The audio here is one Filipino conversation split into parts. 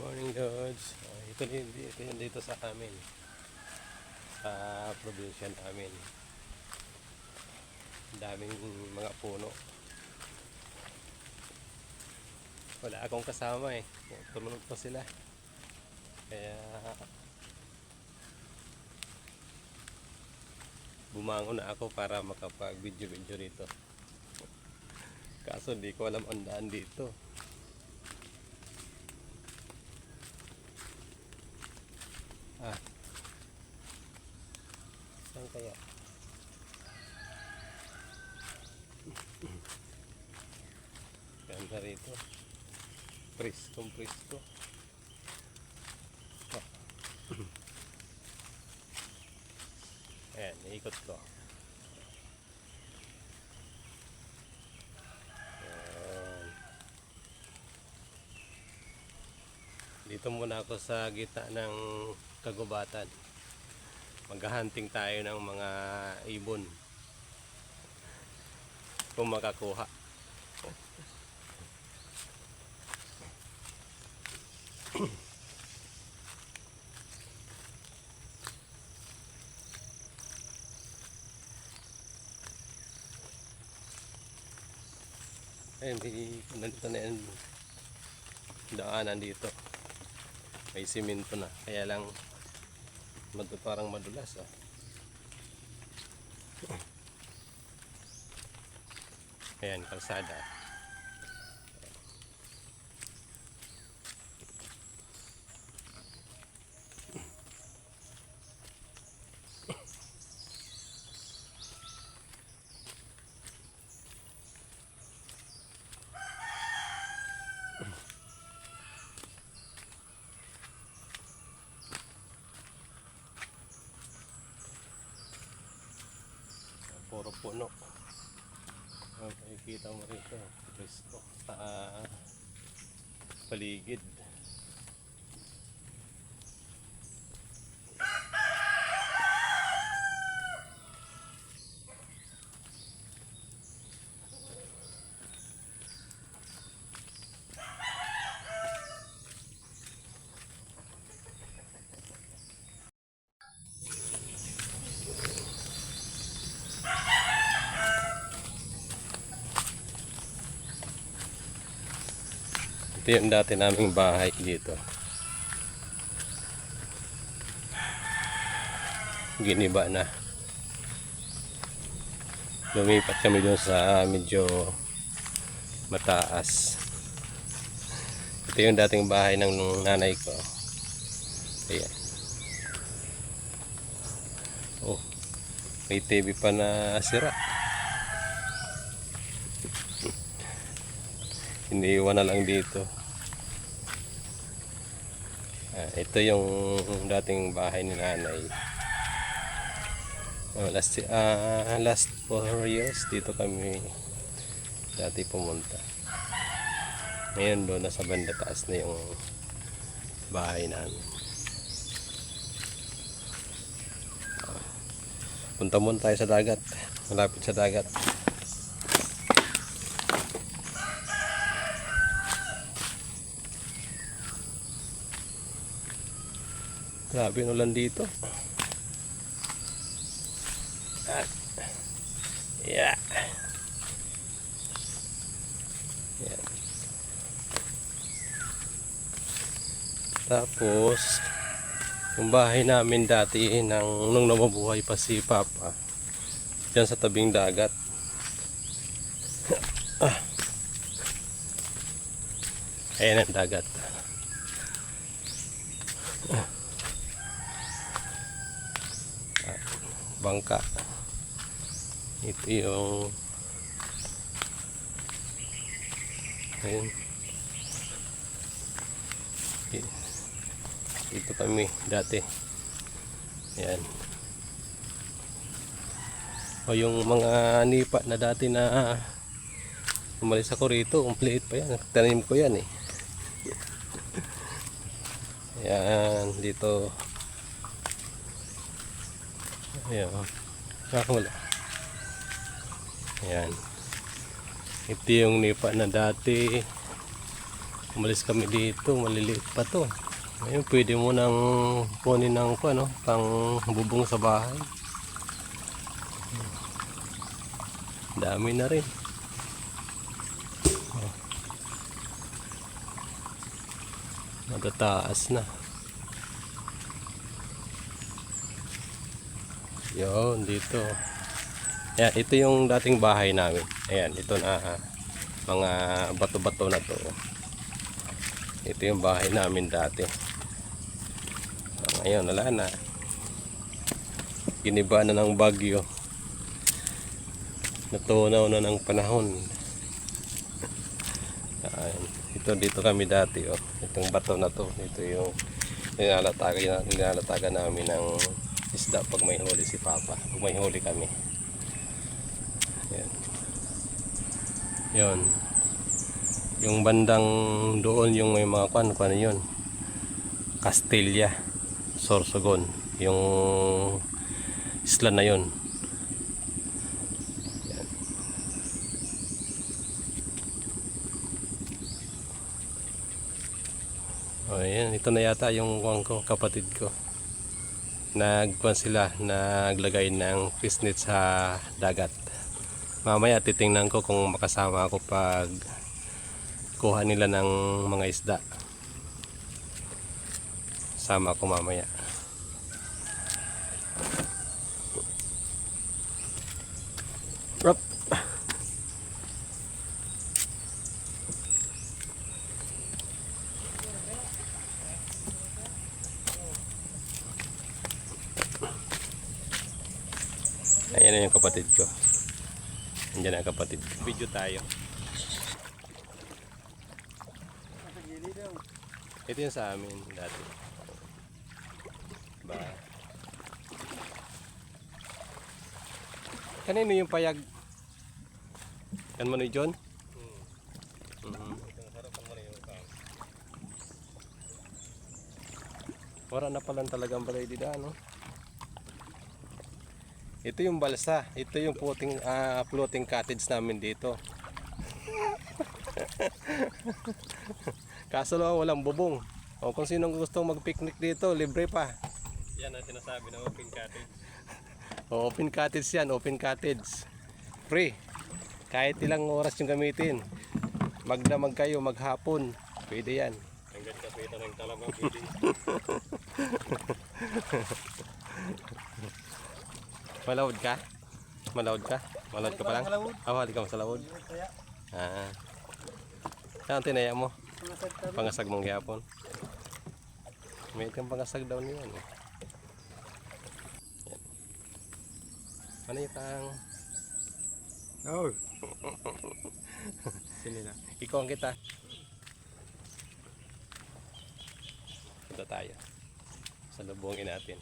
Morning, Lods. Ito yung dito sa amin. Sa probinsya namin. Daming mga puno. Wala akong kasama eh. Tulunod pa sila. Kaya bumangon na ako para makapag-video dito. Kaso di ko alam ang daan dito. Saan kaya? Ganda rito. Presko. Ayan, iikot ko. Ayan. Dito muna ako sa gitna ng kagubatan. Maghahunting tayo ng mga ibon kung makakuha. Ayun, nandito na yan daanan dito. May simento na, kaya lang parang madulas ah. Ayan, kalsada. Puro puno. Makikita mo rito, presko sa paligid. Ito yung dati naming bahay dito. Giniba na. Lumipat kami doon sa medyo mataas. Ito yung dating bahay ng nanay ko. Ayan. Oh, may TV pa na sira. Iniiwan na lang dito. Ito yung dating bahay ni nanay. Last 4 years dito kami dati pumunta. Ngayon doon nasa banda taas na yung bahay namin. Punta muna tayo sa dagat. Malapit sa dagat. Grabe yung ulan dito. Yeah. Yan. Tapos yung bahay namin dati nung nabubuhay pa si Papa diyan sa tabing dagat. Ayan ang dagat. Bangka. Ito yung ayun. Ito kami dati. Ayan. O yung mga nipa na dati na umalis ako rito, complete pa yan. Tanim ko yan eh. Ayan, dito. Ayan. Wala. Ayan. Ito yung nipa na dati Umalis kami dito, maliliit pa to. Ngayon pwede mo nang kunin ng ano, pang bubong sa bahay. Dami na rin. Oh. Matataas na. Yun, dito. Ayan, ito yung dating bahay namin. Ayan, ito na mga bato-bato na to. Ito yung bahay namin dati. Ngayon, wala na. Giniba na ng bagyo. Natunaw na ng panahon. Ayan, dito kami dati. Oh. Itong bato na to. Ito yung nilalatagan namin ng isda pag may huli si Papa. Pag may huli kami. Ayan. Yun. Yung bandang doon yung may mga kwan yun. Castilla, Sorsogon. Yung isla na yun. Ayan. O yan, ito na yata yung kapatid ko. Nagkuhan sila, naglagay ng fish net sa dagat. Mamaya titingnan ko kung makasama ako pag kuha nila ng mga isda. Sama ko mamaya. Rop. Ayan na yung kapatid ko. Andiyan ang kapatid. Video tayo. Ito yung sa amin dati. Ba. Kanino yung payag? Kan mo ni John? Wala na pala talagang balay dito, no? Ito yung balsa. Ito yung floating cottage namin dito. Kaso lang walang bubong. O kung sinong gustong mag-picnic dito, libre pa. Yan ang sinasabi ng open cottage. O, open cottage yan, open cottage. Free. Kahit ilang oras yung gamitin. Magdamag kayo, maghapon. Pwede yan. Hanggang kapitan ng talaga pwede. Malawod ka? Malawod ka? Malawod ka pa lang? Hali ka sa lawod. Saan tinaya mo? Pangasag mong gihapon. May kang pangasag daw niyan. Yan. Ano yung tang? Oh. Sino na? Ikaw ang kita. Punta tayo. Salubungin natin.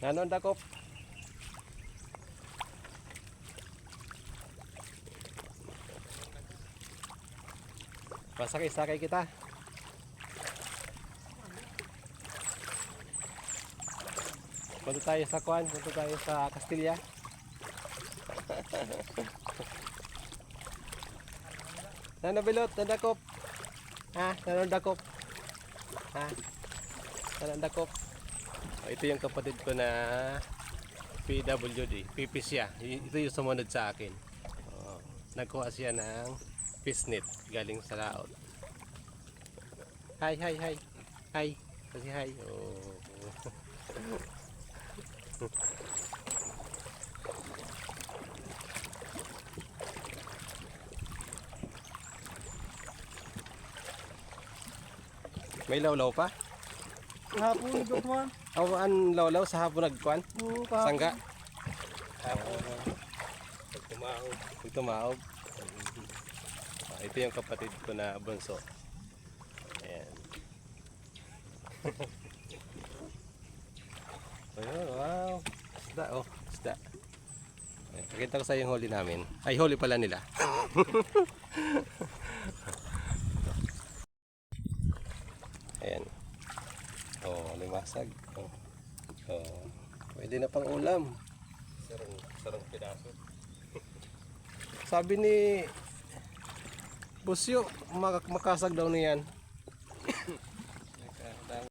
Nanon dakop? Pasakay-sakay kita. Punta tayo sa Kwan, punta tayo sa Castilla. Nanabilot, nadakop. Ha, nanandakop. Ha, nanandakop. Ito yung kapatid ko na PWD, pipis siya. Ito yung sumunod sa akin. Nagkuha siya ng fish net galing sa laot. Hi, hi, hi. Hi. Kasi hi. Oh. May lawlaw pa? Hapon ito man. Ang lawlaw sa hapon nagkuhan? Oo, kahapon. Sangga? Pagtumaog. Ito yung kapatid ko na bunso. Ayan. Ayun, wow. Isda, oh. Isda. Ayan, pakita ko sa yung huli namin. Ay, huli pala nila. Ayan. Oh, limasag. Oh. Oh. Pwede na pang ulam. Sarang pedaso. Sabi ni Busyo, makasag daw niyan.